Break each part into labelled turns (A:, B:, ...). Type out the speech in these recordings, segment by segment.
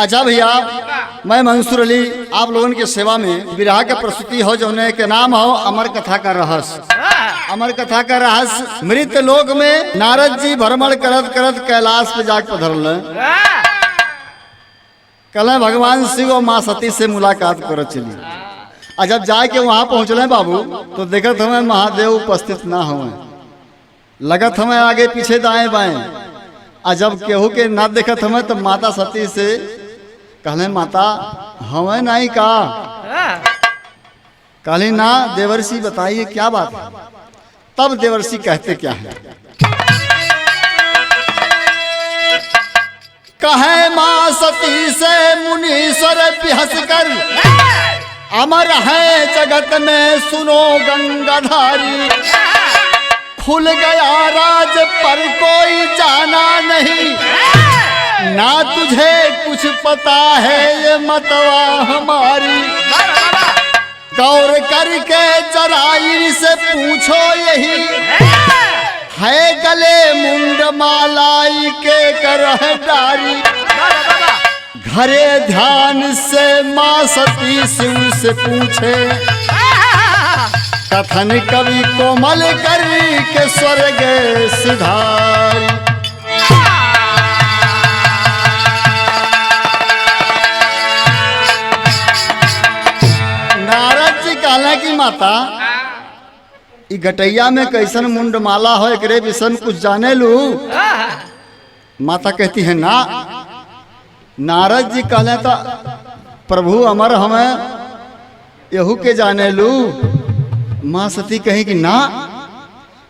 A: अच्छा भैया, मैं मंसूर अली आप लोगों की सेवा में विरह के प्रस्तुति हो जौने के नाम हो अमर कथा का रहस्य। अमर कथा का रहस्य मृत लोक में नारद जी भ्रमण करत करत कैलाश पे जाके पधरल। कल भगवान शिव और माँ सती से मुलाकात कर चली। और जब जाके वहां पहुंचले बाबू तो देखत हमें महादेव उपस्थित ना हुए, लगत हमें आगे पीछे दाएं बाएं। और जब केहू के ना देखत हमें तो माता सती से कहले माता हमें नहीं कहा। कहली ना देवर्षि बताइए क्या बात है। तब देवर्षि कहते क्या है, कहे माँ सती से मुनीश्वर बिहस कर, अमर है जगत में सुनो गंगाधारी। खुल गया राज पर कोई जाना नहीं, ना तुझे कुछ पता है ये मतवा हमारी। गौर करके जराई से पूछो यही, है गले मुंड मालाई के करह डारी। घरे ध्यान से माँ सती शिव से पूछे, कथन कवि कोमल कर के स्वर्ग सिधारी। नारद जी कहला कि माता ई गटैया में कैसन मुंड माला हो एकरे विषय कुछ जाने लू। माता कहती है ना। नारद जी कहले तो प्रभु अमर हमें यहू के जाने लू। माँ सती कही कि ना।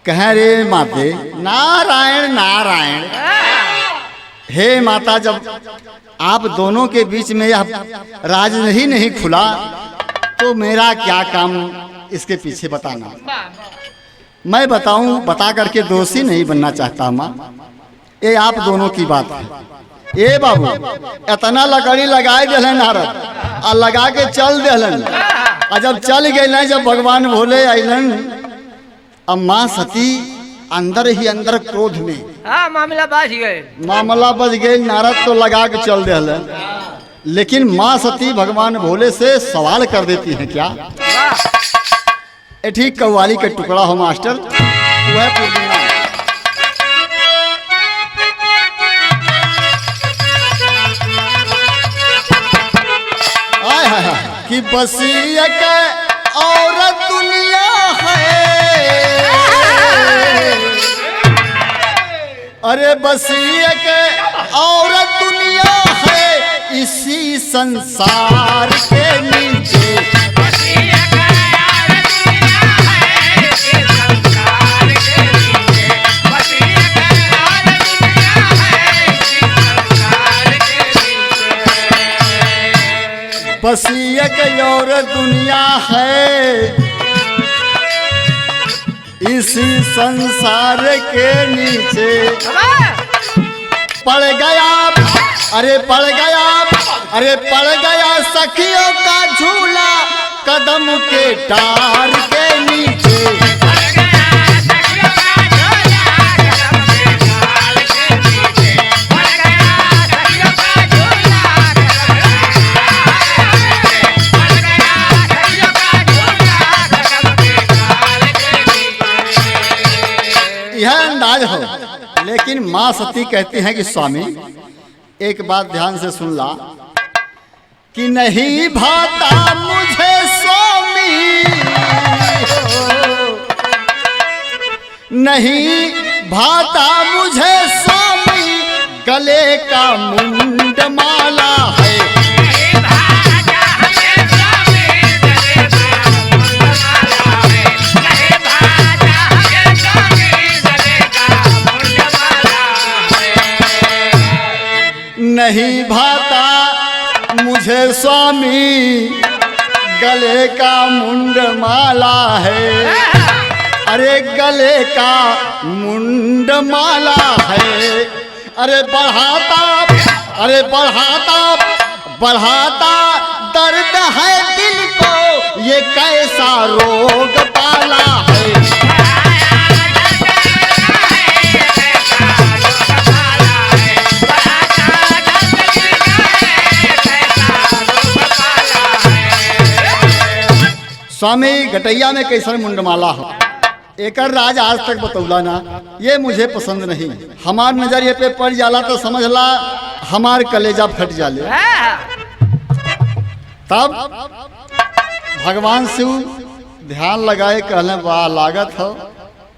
A: कह रे माते नारायण नारायण। हे माता, जब आप दोनों के बीच में यह राज नहीं खुला तो मेरा क्या काम इसके पीछे बताना। मैं बताऊं, बता करके दोषी नहीं बनना चाहता माँ। ये आप दोनों की बात है। ए बाबू इतना लकड़ी लगाए दिलन नारद और लगा के चल दिलन। और जब चल गए, जब भगवान भोले आइलन, अब माँ सती अंदर ही अंदर क्रोध में मामला बच गए। नारद तो लगा के चल दिलन, लेकिन माँ सती भगवान भोले से सवाल कर देती हैं क्या। ठीक कव्वाली का टुकड़ा हो मास्टर, वह पूर्णिमा कि बस एक औरत दुनिया है। अरे बस एक औरत दुनिया है इसी संसार के नीचे। बस एक और दुनिया है इसी संसार के नीचे। पड़ गया, अरे पड़ गया, अरे पड़ गया सखियों का झूला कदम के डार के नीचे। यह अंदाज हो। लेकिन माँ सती कहती हैं कि स्वामी एक बात ध्यान से सुन ला, कि नहीं भाता मुझे स्वामी, नहीं भाता मुझे स्वामी, गले का मुंड माला है। नहीं भाता मुझे स्वामी, गले का मुंड माला है। अरे गले का मुंड माला है। अरे बढ़ाता, अरे बढ़ाता बढ़ाता दर्द है दिल को, ये कैसा रोग पाला है। स्वामी गटैया में कैसन मुंडमाला हो, एकर राज आज तक बतौला ना, ये मुझे पसंद नहीं। हमार नजरिए पे पड़ जाला तो समझ ला हमार कलेजा फट जाले। तब भगवान शिव ध्यान लगाए कहले वाह लागत हो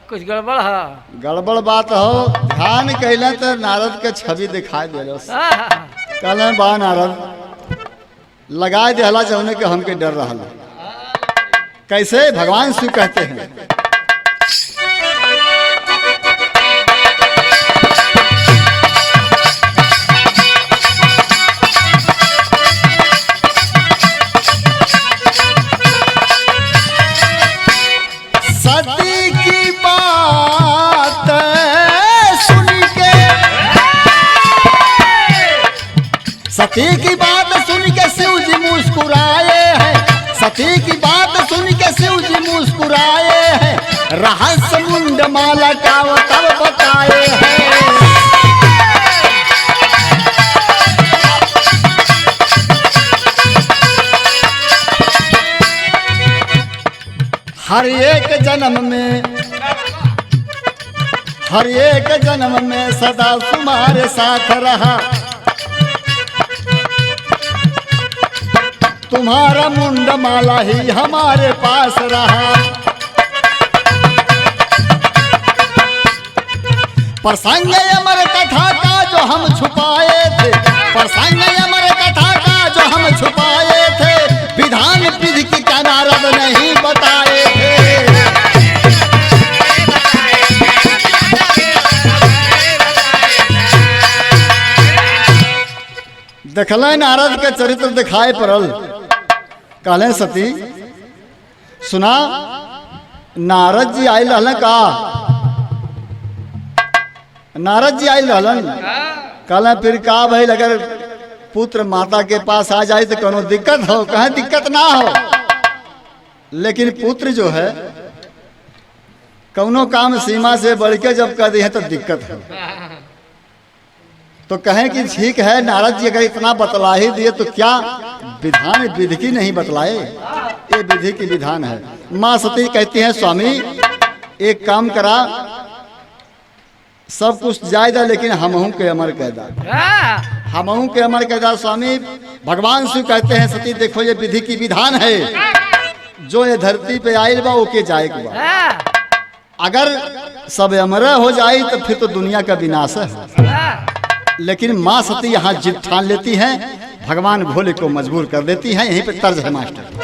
B: कुछ गड़बड़ है,
A: गड़बड़ बात हो। ध्यान कहले तो नारद के छवि दिखाई दे कहले बा नारद लगाए दिला जौने के हमके डर रहा। कैसे भगवान शिव कहते हैं, सती की बात सुन के, सती की बात सुन के शिव जी मुस्कुराए हैं, सती की बात सुन के शिव जी मुस्कुराए हैं, रहस्य मुंड माला का तब बताए हैं। हर एक जन्म में, हर एक जन्म में सदा तुम्हारे साथ रहा, तुम्हारा मुंड माला ही हमारे पास रहा। प्रसंग अमर कथा का जो हम छुपाए थे, प्रसंग अमर कथा का जो हम छुपाए थे, विधान विधि की क्या नारद नहीं बताए थे। देखल नारद के चरित्र दिखाए पड़ल। कहले सती सुना नारद जी आयल रहलन का, नारद जी आयल रहलन। कहले फिर का भाई अगर पुत्र माता के पास आ जाए तो कोनो दिक्कत हो? कहे दिक्कत ना हो, लेकिन पुत्र जो है कौनो काम सीमा से बढ़ के जब कर दिए तो दिक्कत है। तो कहें कि ठीक है नारद जी अगर इतना बतला ही दिए तो क्या विधान विधि की नहीं बतलाए? ये विधि की विधान है। माँ सती कहती है स्वामी एक काम करा, सब कुछ जायदा लेकिन हमहू के अमर कैदा, हमहू के अमर कैदा। स्वामी भगवान शिव कहते हैं सती देखो ये विधि की विधान है, जो ये धरती पे आयल बा ओके जाएगा। अगर सब अमर हो जाए तो फिर तो दुनिया का विनाश है। लेकिन माँ सती यहाँ जिद ठान लेती है, भगवान भोले को मजबूर कर देती है। यहीं पे तर्ज है मास्टर।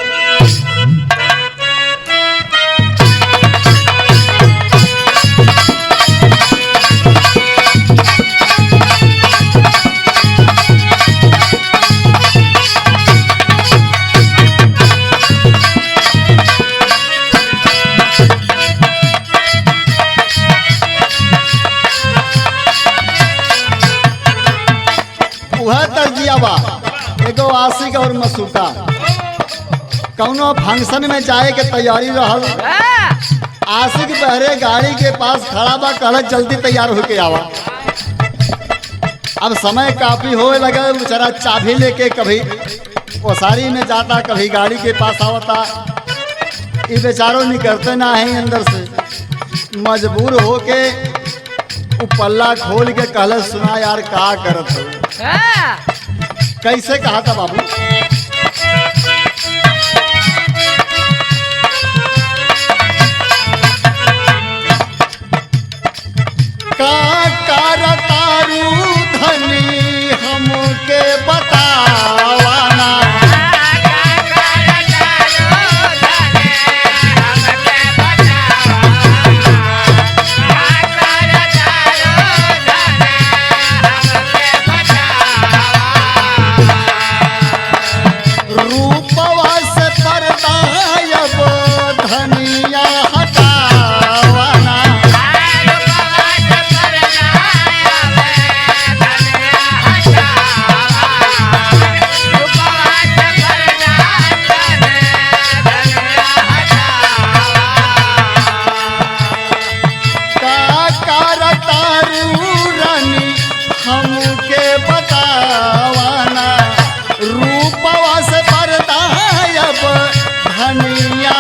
A: वह तर्जिया बा एगो आशिक और मसूका कौनो फंक्शन में जाए के तैयारी रहल। आशिक बहरे गाड़ी के पास खड़ा बा, कहल जल्दी तैयार होके आवा। अब समय काफी होए लगे, बेचारा चाबी लेके कभी ओसारी में जाता कभी गाड़ी के पास आवता। ये बेचारो निकलते ना है अंदर से, मजबूर होके पल्ला खोल के कहल सुना यार का करत हो? कैसे कहा था बाबू? का करतारू धनी हमके बतावाना, धनिया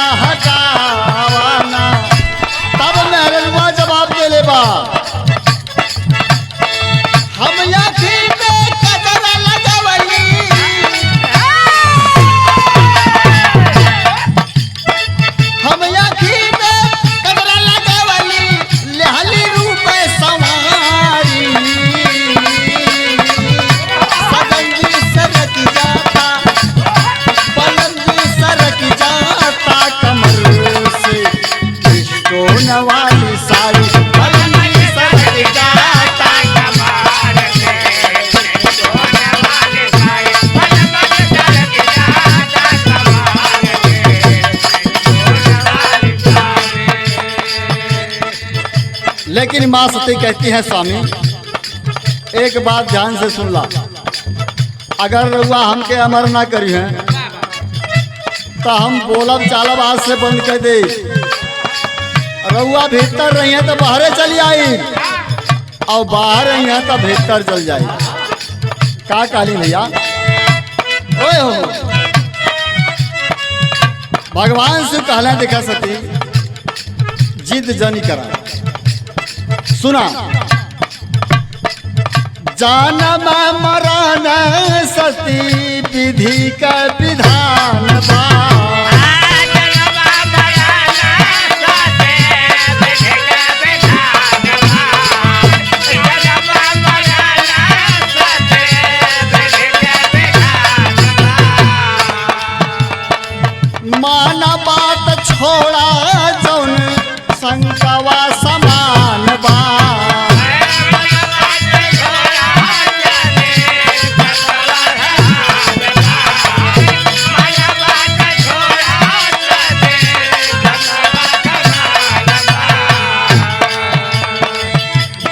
A: लेकिन माँ सती कहती है स्वामी एक बात ध्यान से सुन ला, अगर रउआ हमके अमर ना करी है तो हम बोलब चालब आज से बंद कर दे। रउआ भीतर रही है तो बाहरे चली आई और बाहर रही है तो भीतर चल जाई। का काली भैया ओए हो भगवान से कहला देखा सती जिद जनी करा। सुना जानम मरण सती विधि का विधान बा। माना बात छोड़ा जौन शंकवा समान बा।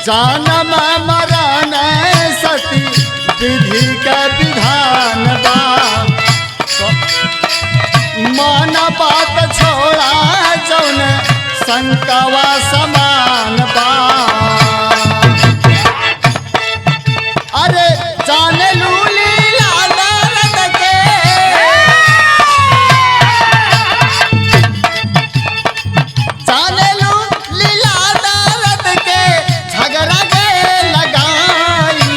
A: जानम मरण सती विधि का विधान बा। माना बात छोड़ा जौन शंकवा समान बा। अरे जाने लूली लालरत के जाने लूली लालरत के झगड़ा के लगाई।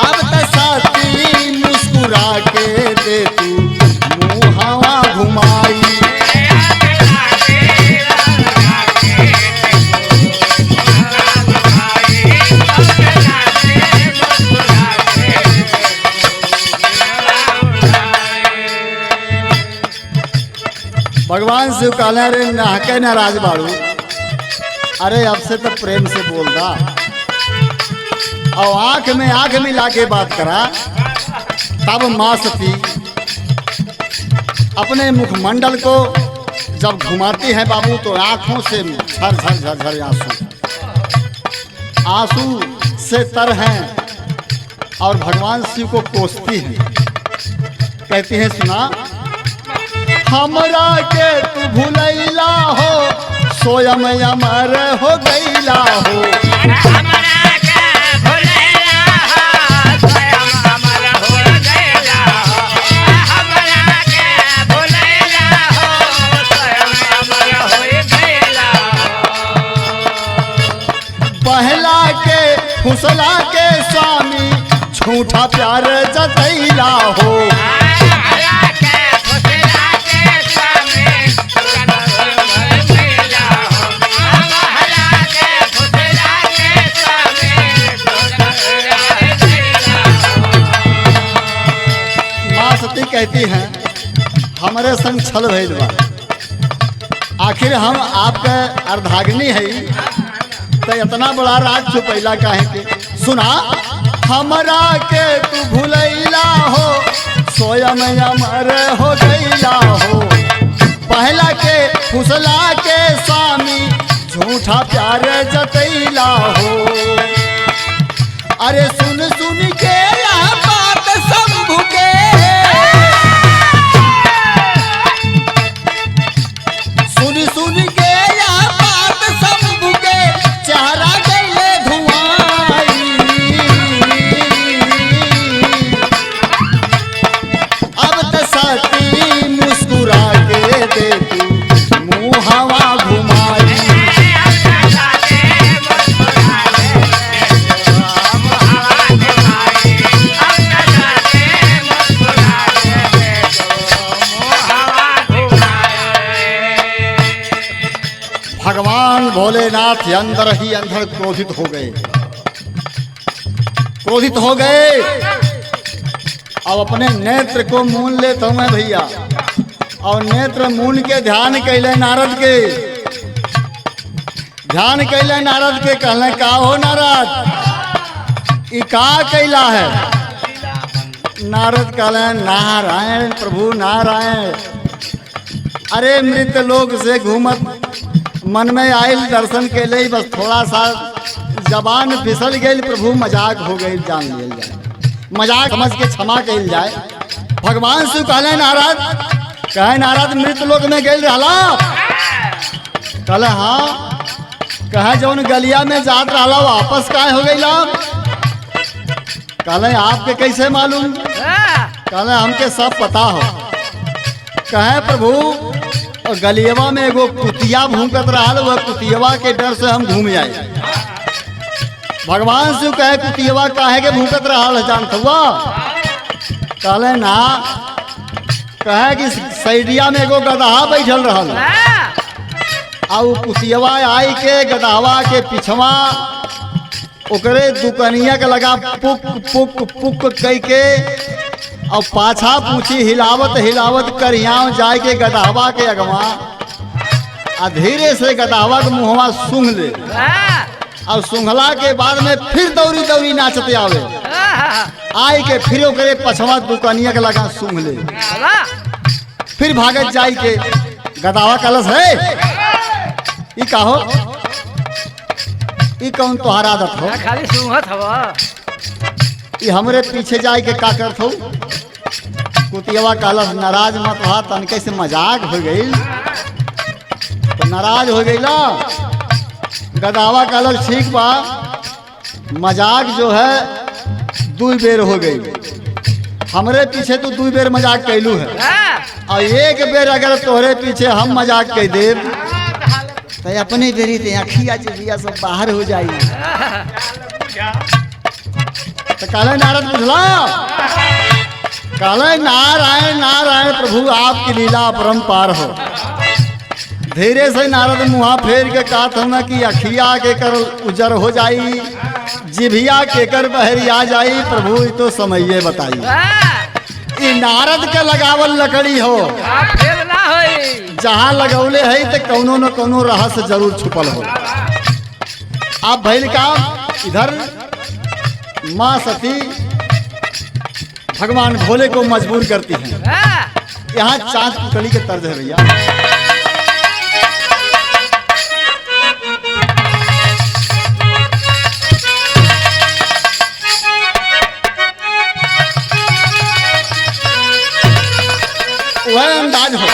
A: अब तो साथी मुस्कुरा के दे तू मुहावा घुमाई। भगवान शिव कहले रे नाहके नाराज बाड़ू, अरे अब से तो प्रेम से बोल दा और आंख में आंख मिला के बात करा। तब माँ सती अपने मुखमंडल को जब घुमाती है बाबू तो आंखों से झर झर झर झर आंसू से तर हैं और भगवान शिव को कोसती हैं। कहती है सुना हमरा के तू भूलैला हो स्वयं अमर हो गईला हो। पहला के फुसला के स्वामी झूठा प्यार जतैला हो। कहती हैं हमारे संग छल भइल बा, आखिर हम आपके अर्धाग्नि है तो इतना बड़ा राज छुपैला काहे के। सुना हमरा के तू भूलैला हो स्वयं अमर हो गईला हो। पहला के फुसला के स्वामी झूठा प्यार जतैला हो। अरे सुन सुन के बात शंभु के सुन के या बात शंभु के चेहरा गईले धुआई। अब तो सती मुस्कुरा के दे तू मुहावा घुमाई। भगवान भोलेनाथ अंदर ही अंदर क्रोधित हो गए। अब अपने नेत्र को मून लेता हूं मैं भैया और नेत्र मून के ध्यान कैले नारद के कहले का हो नारद ई का कैला है। नारद कहले नारायण प्रभु नारायण। अरे मृत लोक से घूमत मन में आयल दर्शन के लिए, बस थोड़ा सा जबान फिसल गई, प्रभु मजाक हो गई, जान लिया जाए, मजाक समझ के क्षमा कल जाए। भगवान शिव कहले नारद, कहे नारद मृत लोक में गई रहला? कहले हाँ। कहे जौन गलिया में जात रहला वापस काहे हो गई? कहले आपके कैसे मालूम? कहले हमके सब पता हो। कहे प्रभु गलियवा में एगो कुतिया भूकत रहा, वह कुतियवा के डर से हम घूम आए। भगवान शिव कहे कुतियवा काहे के भूकत रहा जानत हुआ? कहले ना। कहे कि सैडिया में एगो गदहा बैठल रहा, और कुतियवा आई के गदहवा के पिछवा ओकरे दुकनिया के लगा पुक पुक पुक कई के, और पाछा पूछी हिलावत हिलावत करियाव जाए के गदहवा के अगवा, आ धीरे से गदहवा के मुहवा सूंघ ले, और सूंघला के बाद में फिर दौड़ी दौड़ी नाचते आवे, आई के फिर ओकरे पछवा दुकनिया के लगा सूंघ ले, फिर भागत जाई के गदहवा कलश है ई का हो? ई कौन तोहरा आदत हो?
B: खाली सूंघत हवा।
A: ई हमरे पीछे जाए के का करत हो? कुतियवा कहलस नाराज मत हो, तनके से मजाक हो गई तो नाराज हो गई ला। गदावा कहलस ठीक बा, मजाक जो है 2 बेर हो गई, हमरे पीछे तो 2 बेर मजाक कैलू है, और 1 बेर अगर तोहरे पीछे हम मजाक कह देव तो अपने बेरी ते अखिया चिड़िया सब बाहर हो जाई। तो कहले नारद बुझला? कहले नारायण नारायण प्रभु आपकी लीला अपरंपार हो। धीरे से नारद मुहा फेर के कहत हम कि अखिया के कर उजर हो जाई, जिभिया के कर बहरिया जाई, प्रभु तो समये बताई। ई नारद के लगावल लकड़ी हो, जहाँ लगौले है तो कौनो न कौनो रहस्य जरूर छुपल हो। आप भैल काम इधर माँ सती भगवान भोले को मजबूर करती हैं। यहाँ चांद पुतली के तर्ज है भैया। वह अंदाज हो,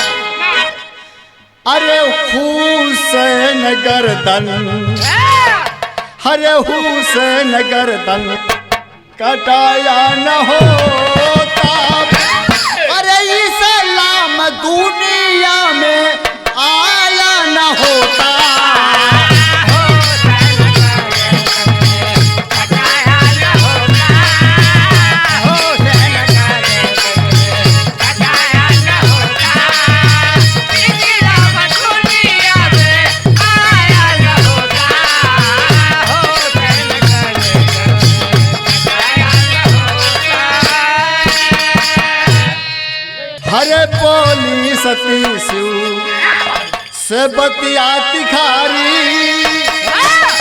A: अरे हुसैन गर्दन, अरे हुसैन गर्दन कटाया न होता, अरे इस्लाम दुनिया में आया न होता। हरे बोली सती शिव से बतिया तिखारी,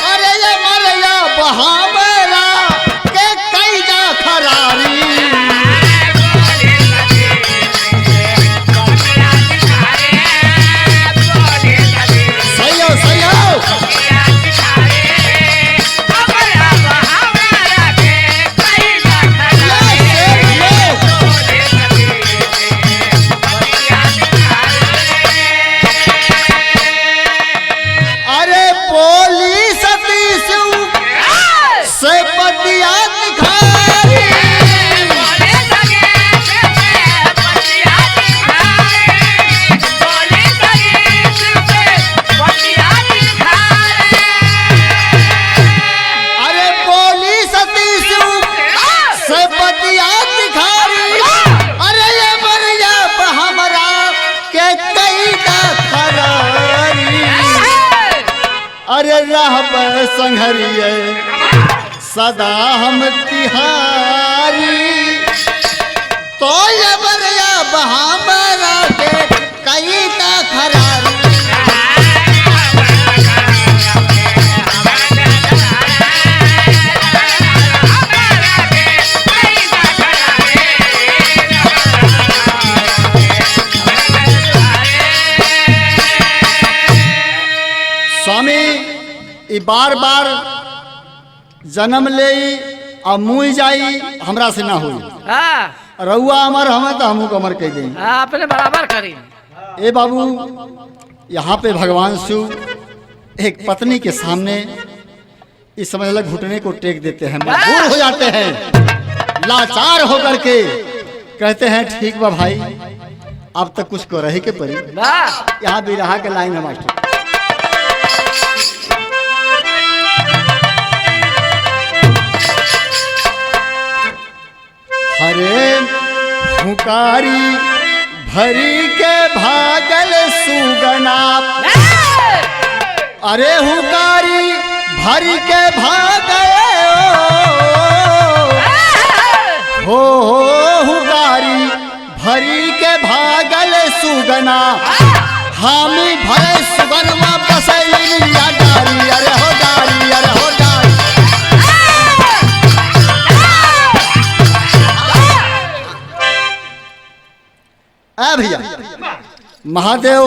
A: अरे ये मरया बहावेला के कई जा खरारी। सही हो सही हो। अरे राह पर संघरिए सदा हम तिहारी, तो ये बरिया बहामरा के कई का खरारी। स्वामी ई बार बार जन्म ले और मुई जाई हमरा से ना हुई। रउआ अमर हमें तो हमू अमर कह दें।
B: अपने बराबर करी।
A: ए बाबू, यहाँ पे भगवान शिव एक पत्नी के सामने इस समझ लग घुटने को टेक देते हैं, मजबूर हो जाते हैं, लाचार होकर के कहते हैं ठीक बा भाई, अब तक कुछ को रहे के पड़ी। यहाँ भी रहा के लाइन है मास्टर। हरे हुकारी भरी के भागल सुगना, अरे हुकारी भरी के भागे हो हुकारी भरी के भागल सुगना, हामी भरे सुगनमा बसैलिया डारी, अरे हो डारी, अरे हो डारी। भैया महादेव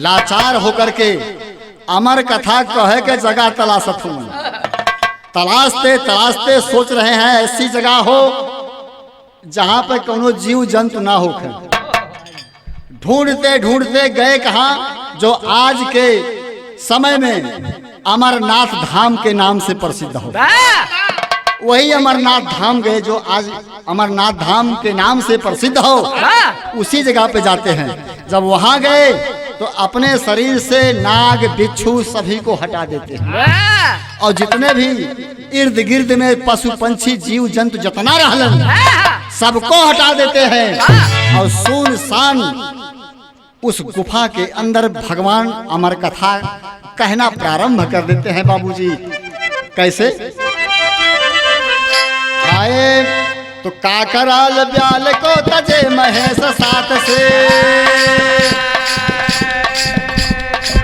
A: लाचार होकर के अमर कथा कहे के जगह तलाशत हूँ, तलाशते तलाशते सोच रहे हैं ऐसी जगह हो जहां पे कोनो जीव जंतु ना हो। ढूंढते ढूंढते गए कहाँ, जो आज के समय में अमरनाथ धाम के नाम से प्रसिद्ध हो। वही अमरनाथ धाम गए जो आज अमरनाथ धाम के नाम से प्रसिद्ध हो। उसी जगह पे जाते हैं। जब वहां गए तो अपने शरीर से नाग बिच्छू सभी को हटा देते हैं, और जितने भी इर्द गिर्द में पशु पंछी जीव जंतु जितना रहलन सबको हटा देते हैं, और सुनसान उस गुफा के अंदर भगवान अमर कथा कहना प्रारंभ कर देते हैं। बाबूजी कैसे आए तो काकराल ब्याल को तजे महेश साथ से,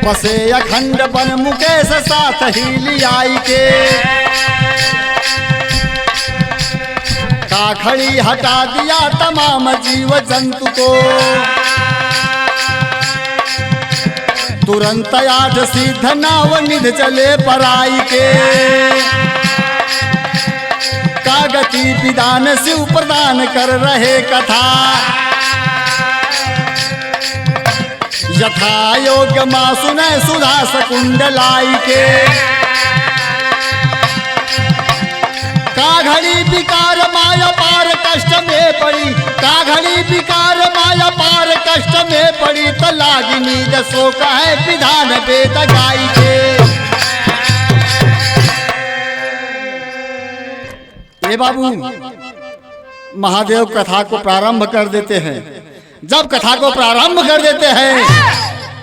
A: बसे अखंड बन मुकेश साथ ही लियाई के, काखड़ी हटा दिया तमाम जीव जंतु को, तुरंत आठ सिद्ध नाव निध चले पराई के, कागति विधान शिव प्रदान कर रहे कथा, यथा योग्य माँ सुने सुधा सकुंड लाई के, काघड़ी विकार माया पार कष्ट में पड़ी, काघड़ी विकार माया पार कष्ट में पड़ी, तो लागिनी दसो का है विधान वेद गाई के। ये बाबू महादेव कथा को प्रारंभ कर देते हैं। जब कथा को प्रारंभ कर देते हैं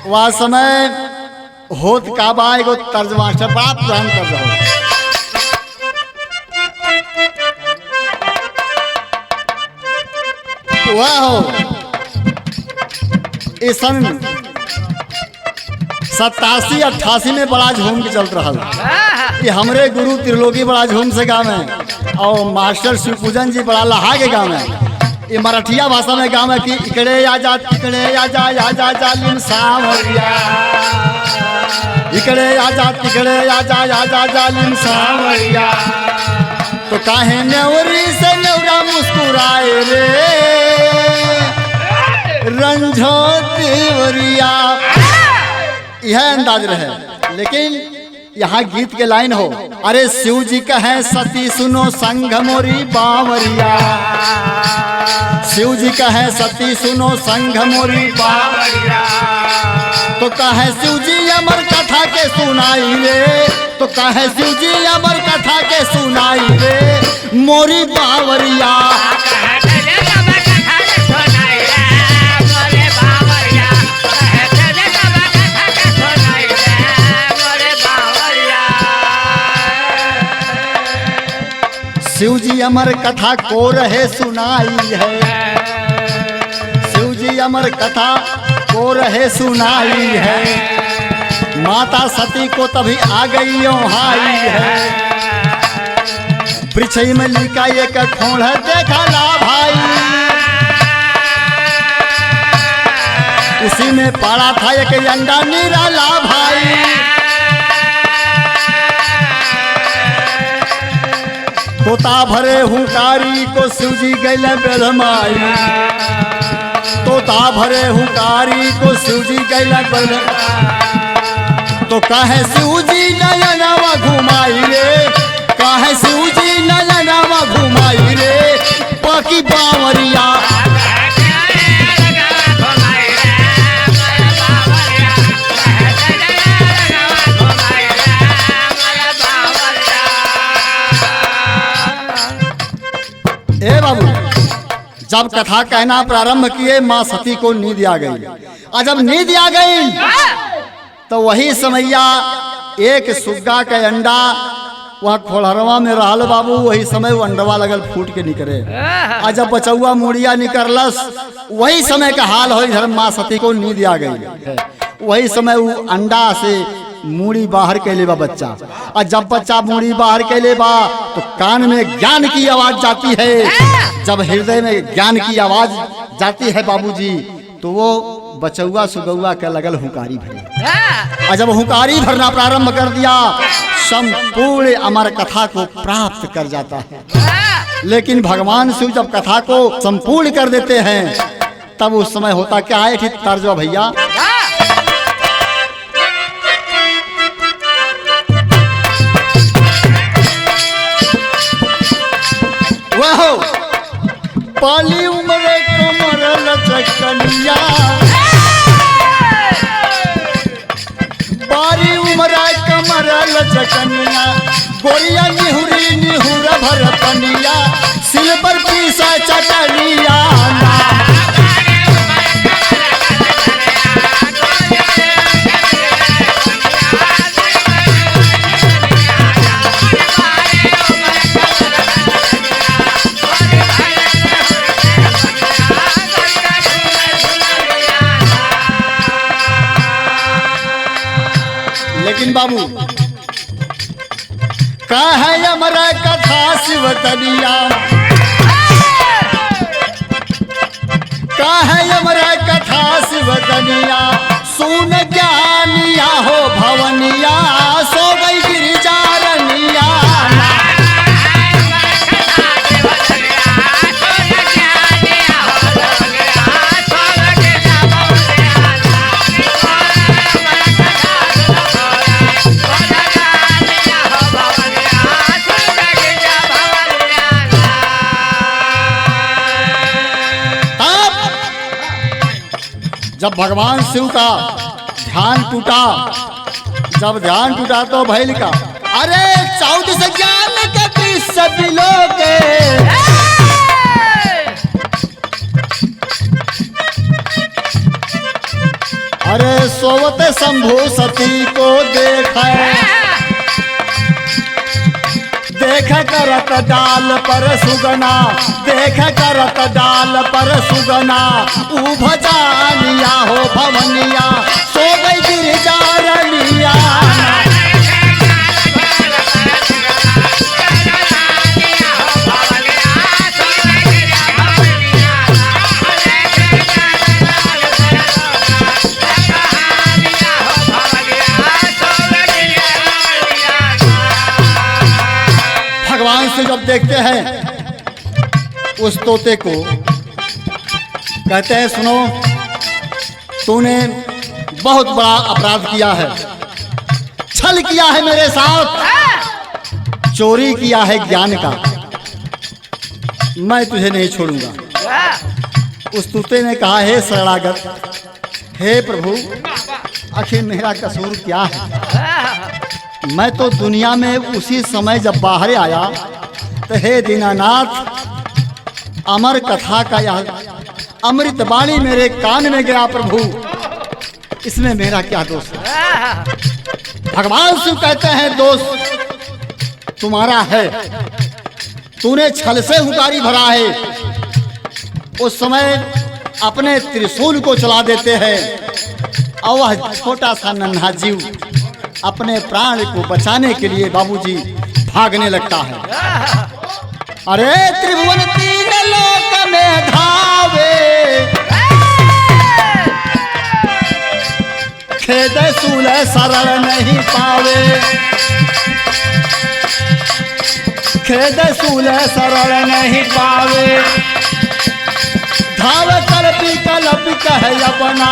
A: वह समय होत काबा एगो तर्जमा से बात प्रारंभ कर रहा वह हो इस सन 87-88 में बड़ा झूम के चलत रहा। ये हमरे गुरु त्रिलोकी बड़ा झूम से गाँव है, और मास्टर शिव पूजन जी बड़ा लहा के गाँव है। ये मराठिया भाषा में गाँव है कि इकड़े आजा तिकड़े आजा जालिम सावरिया, इकड़े आजा तिकड़े आजा जालिम सावरिया, तो काहे नेवरी से नेवरा मुस्कुराए रे रंझो तिवरिया। यह अंदाज रहे। लेकिन यहाँ गीत के लाइन हो, अरे शिव जी कहे सती सुनो संग मोरी बावरिया, शिव जी कहे सती सुनो संग मोरी बावरिया, तो कहे शिव जी अमर कथा के सुनाई रे, तो कहे शिव जी अमर कथा के सुनाई रे मोरी बावरिया। शिव जी अमर कथा को रहे सुनाई है, शिव जी अमर कथा को रहे सुनाई है, माता सती को तभी आ गई ओहाई है, वृक्ष में लिखा एक खोड़ देखा ला भाई, उसी में पड़ा था एक अंडा निराला भाई, तोता भरे हुकारी को शिवजी गैले बेलमाई, तोता भरे हुकारी को शिवजी गैले बेलमाई। तो काहे शिवजी नयनवा घुमाई रे, काहे शिवजी नयनवा घुमाई रे, बाकी बावरिया ए बाबू। जब कथा कहना प्रारंभ किए माँ सती को नींद आ गई, और जब नींद आ गई तो वही समैया एक सुग्गा के अंडा वह खोलहरवा में रहल बाबू, वही समय वो अंडवा लगल फूट के निकले। और जब बचौआ मुड़िया निकलस वही समय का हाल हो, इधर माँ सती को नींद आ गई। वही समय वो अंडा से मूड़ी बाहर के लेबा बच्चा, और जब बच्चा मूड़ी बाहर के लेबा तो कान में ज्ञान की आवाज जाती है। जब हृदय में ज्ञान की आवाज जाती है बाबूजी, तो वो बचौआ सुगौआ के लगल हुकारी भरे, और जब हुकारी भरना प्रारंभ कर दिया संपूर्ण अमर कथा को प्राप्त कर जाता है। लेकिन भगवान शिव जब कथा को संपूर्ण कर देते हैं तब उस समय होता क्या है, ठीक तर्जवा भैया। वह पाली उम्र कमर लचकनिया, बारी उम्र कमर लचकनिया, गोरिया निहुरी निहुर भरतनिया, सिल पर पीसा चटनिया। लेकिन बाबू का है हमारा कथा शिवतनिया, का है हमारा कथा शिवतनिया, सुन ज्ञानिया हो भवनिया, सो गई गिरिजा रनिया। जब भगवान शिव का ध्यान टूटा, जब ध्यान टूटा तो भैल का अरे 14 ज्ञान के सभी लोग, अरे सोवते शंभु सती को देखे, देख करत डाल पर सुगना, देख करत डाल पर सुगना, ऊ भजानिया हो भवनिया, सो गई गिरिजा रनिया। भगवान से जब देखते हैं उस तोते को, कहते हैं सुनो तूने बहुत बड़ा अपराध किया है, छल किया है मेरे साथ, चोरी किया है ज्ञान का, मैं तुझे नहीं छोड़ूंगा। उस तोते ने कहा हे शरणागत, हे प्रभु आखिर मेरा कसूर क्या है, मैं तो दुनिया में उसी समय जब बाहर आया तो हे दीनानाथ अमर कथा का यह अमृत वाणी मेरे कान में गया प्रभु, इसमें मेरा क्या दोष है। भगवान शिव कहते हैं दोष तुम्हारा है, तूने छल से हुकारी भरा है। उस समय अपने त्रिशूल को चला देते हैं और वह छोटा सा नन्हा जीव अपने प्राण को बचाने के लिए बाबूजी भागने लगता है। अरे त्रिभुवन तीन लोक में धावे, खेद सूल सरल नहीं पावे, खेद सूल सरल नहीं पावे, धाव कल्पी कल्पी कह अपना,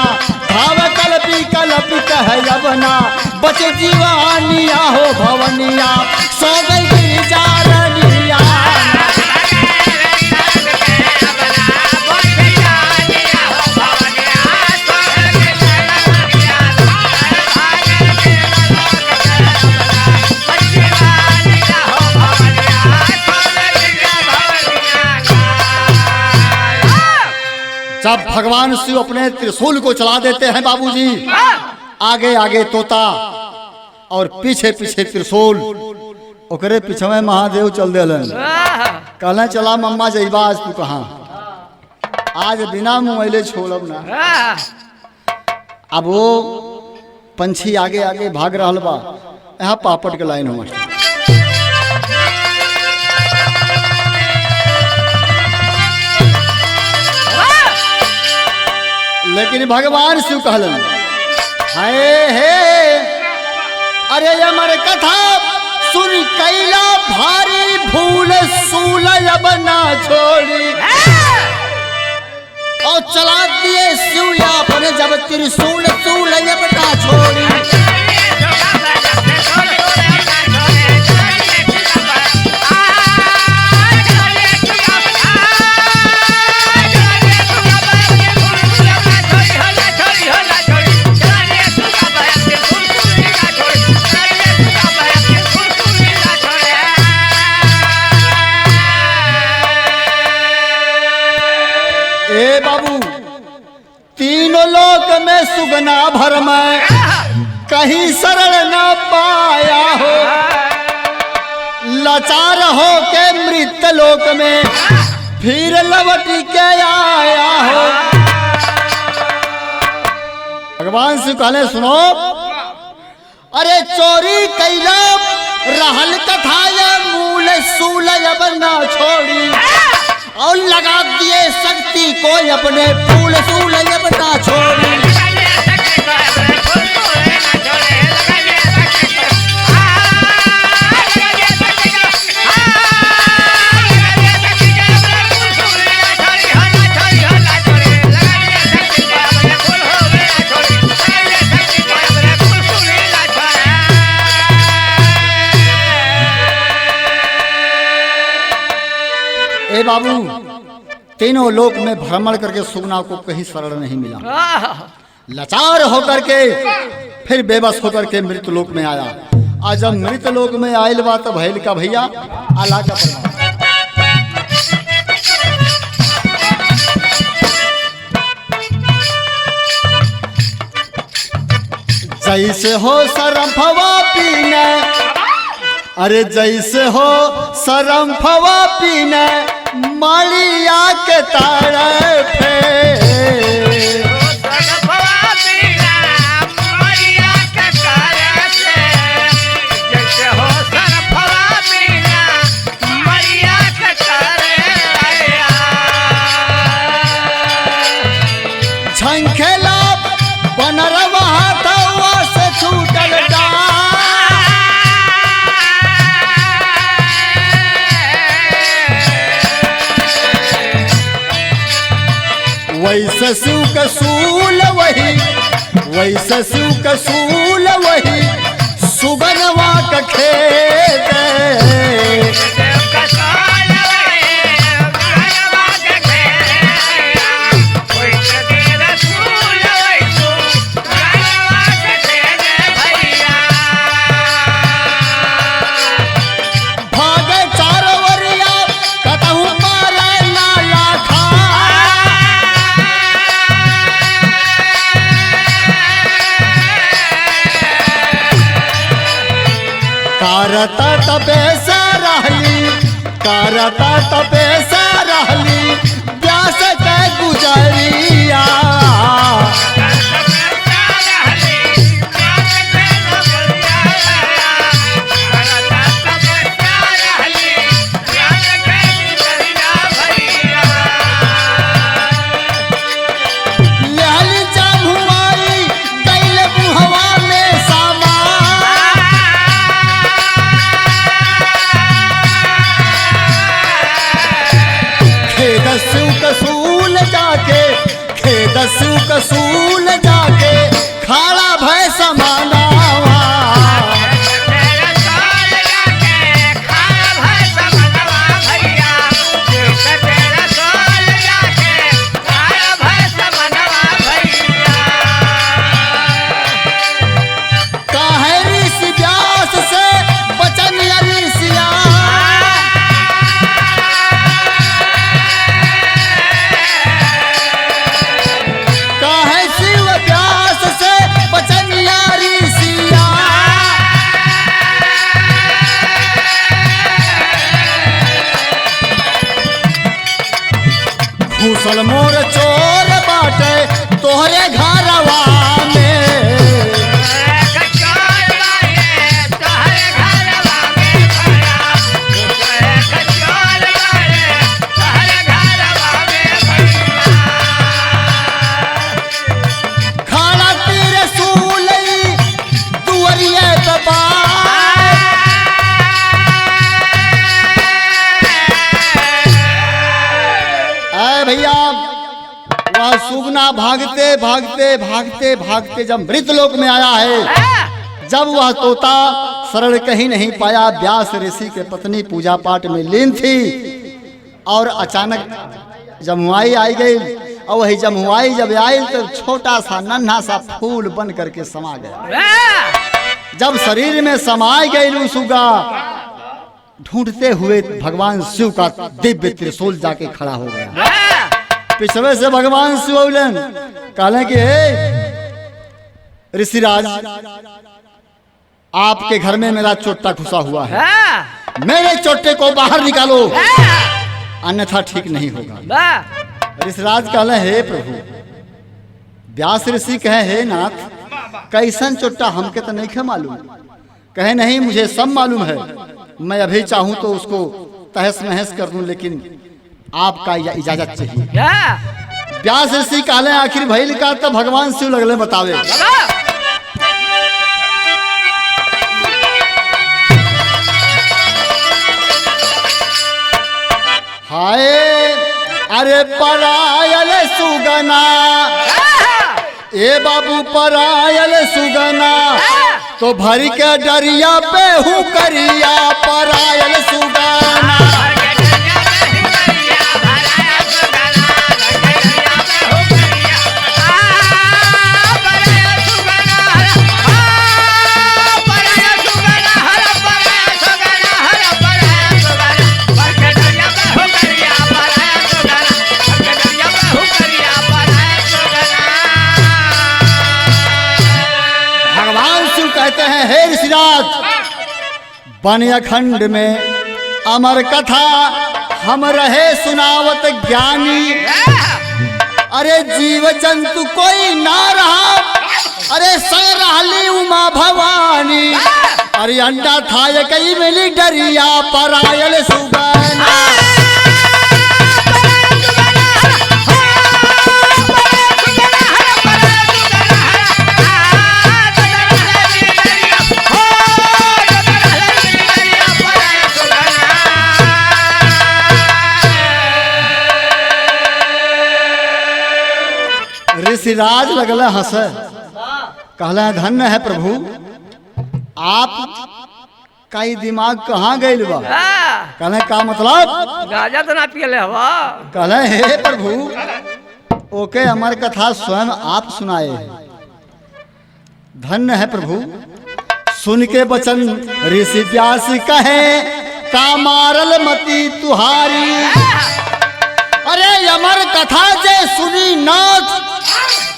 A: धाव कल्पी कल्पी कह अपना, बच जीवानिया हो भवनिया, सो गई गिरजारनिया। जब भगवान शिव अपने त्रिशूल को चला देते हैं बाबूजी, आगे आगे तोता और पीछे पीछे त्रिशूल, ओकरे पीछे में महादेव चल दिलन। कहले चला मम्मा जइबा आज तू कहाँ, आज बिना मोबाइले छोड़ब ना। अब वो पंछी आगे आगे भाग रहा बा, यहाँ पापड़ के लाइन हो। लेकिन भगवान शिव कहलन, हाय हे अरे अमर कथा सुन कैला भारी भूल, सूल अब ना छोड़ी, और चला दिए शिव अपने जब त्रिशूल सूल अब ना छोड़ी। ए बाबू तीनों लोक में सुगना भर में कहीं शरण न पाया हो, लाचार हो के मृत लोक में फिर लौट के आया हो। भगवान शिव कहले सुनो, अरे चोरी कैला रहल कथा मूल सूल अब ना छोड़ी, और लगा दिए शक्ति को अपने फूल सूल अब ना छोड़ी। ए बाबू तीनों लोक में भ्रमण करके सुगना को कहीं शरण नहीं मिला, लाचार होकर के फिर बेबस होकर के मृत लोक में आया। आज जब मृत लोक में आयल बा तो भैल का भैया आला का जैसे हो सरफवा पीने, अरे जैसे हो सरफवा पीने मालिया के तारे पे, झंखेला बनरवा हथवा से छूटल वैसे शिव कसूल वही, वैसे शिव कसूल वही, सुगनवा का खेत भागे चारों वरिया कतहु मारे नाला खा, कारता तबे से रहली, कारता तबे से रहली, व्यास के गुजरिया। बसल मोर चोर बाटे तोहरे घरवा में। खाना तेरे सूलई दुवरिया दबा भैया। वह सुगना भागते भागते भागते भागते जब मृतलोक में आया है, जब वह तोता शरण कहीं नहीं पाया, व्यास ऋषि के पत्नी पूजा पाठ में लीन थी और अचानक जमुआई आई गई। और वही जमुआई जब आई तो छोटा सा नन्हा सा फूल बन करके समा गया। जब शरीर में समाई गई सुगा, ढूंढते हुए भगवान शिव का दिव्य त्रिशूल जाके खड़ा हो गया। पिछले से भगवान शिव बोलन कहले कि हे ऋषिराज, आपके घर में मेरा चोटा घुसा हुआ है, मेरे चोटे को बाहर निकालो अन्यथा ठीक नहीं होगा। ऋषिराज कहले हे प्रभु। व्यास ऋषि कहे हे नाथ कैसन चोटा हमके तो नहीं मालूम। कहे नहीं मुझे सब मालूम है, मैं अभी चाहूं तो उसको तहस नहस कर दूं, लेकिन आपका इजाजत चाहिए। व्यास ऋषि कहले आखिर भइल का, तो भगवान शिव लगले बतावे। हाय अरे परायल सुगना, ए बाबू परायल सुगना, तो भर के डरिया पे हूँ करिया परायल सुगना। हे ऋषिराज, वन अखंड में अमर कथा हम रहे सुनावत ज्ञानी। अरे जीव जंतु कोई ना रहा, अरे सर रहली उमा भवानी। अरे अंडा था कई मिली डरिया परायल सुगना। ऋषिराज लगल हंस, कहला धन्य है प्रभु, आप का दिमाग कहाँ गइल बा। कहले का मतलब,
B: गाजा तो ना पियले हवा।
A: कहले हे प्रभु ओके अमर कथा स्वयं आप सुनाए। धन्य है प्रभु। सुन के बचन ऋषि व्यास कहे का मारल मती तुहारी। अरे अमर कथा जे सुनी नाथ,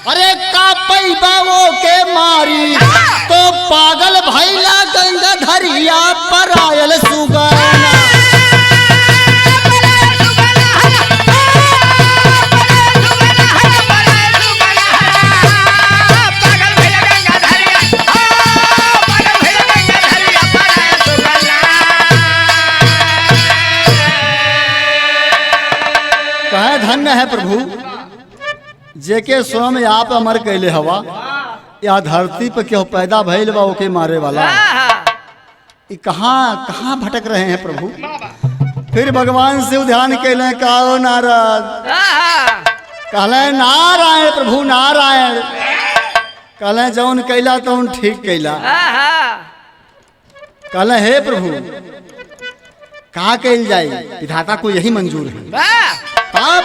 A: अरे का पैबावो के मारी, तो पागल भैला गंगा धरिया परायल सुगना। कहे धन्य है प्रभु जेके स्वयं आप अमर कैले हवा, या धरती पर क्यों पैदा भइल बा ओके मारे वाला। कहाँ कहाँ भटक रहे हैं प्रभु। फिर भगवान शिव ध्यान कैले का नारद, कहले नारायण प्रभु नारायण। कहले जौन कैला तौन ठीक कैला। कहले हे प्रभु कहा कैल जाए, विधाता को यही मंजूर है। तब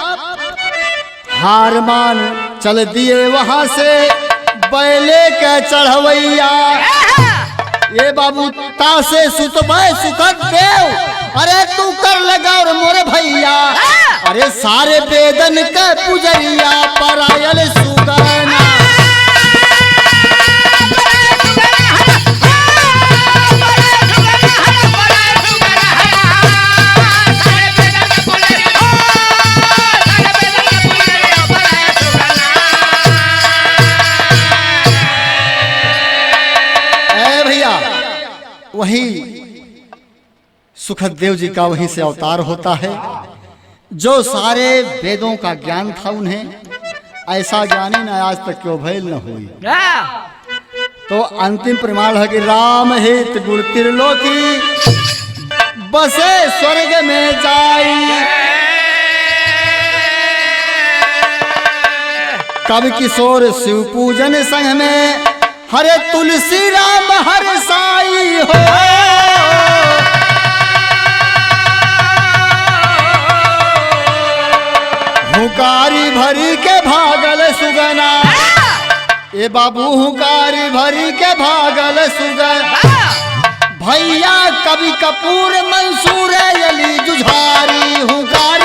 A: हार मान चल दिए वहां से बैले के चढ़वैया। ये बाबू तासे सुतबे सुखद देव, अरे तू कर लगा और मोरे भैया। अरे सारे वेदन के पुजरिया परायल सुगना। वही सुखदेव जी का वहीं से अवतार होता है। जो सारे वेदों का ज्ञान था उन्हें, ऐसा ज्ञानी न आज तक क्यों भैल न हुई। तो अंतिम प्रमाण है कि राम हित गुण त्रिलोकी बसे स्वर्ग में जाई। कवि किशोर शिव पूजन संग में हरे तुलसी राम हर साई हो। हुकारी भरी के भागल सुगना, ए बाबू हुकारी भरी के भागल सुगना। भैया कवि कपूर मंसूर अली जुझारी हुकारी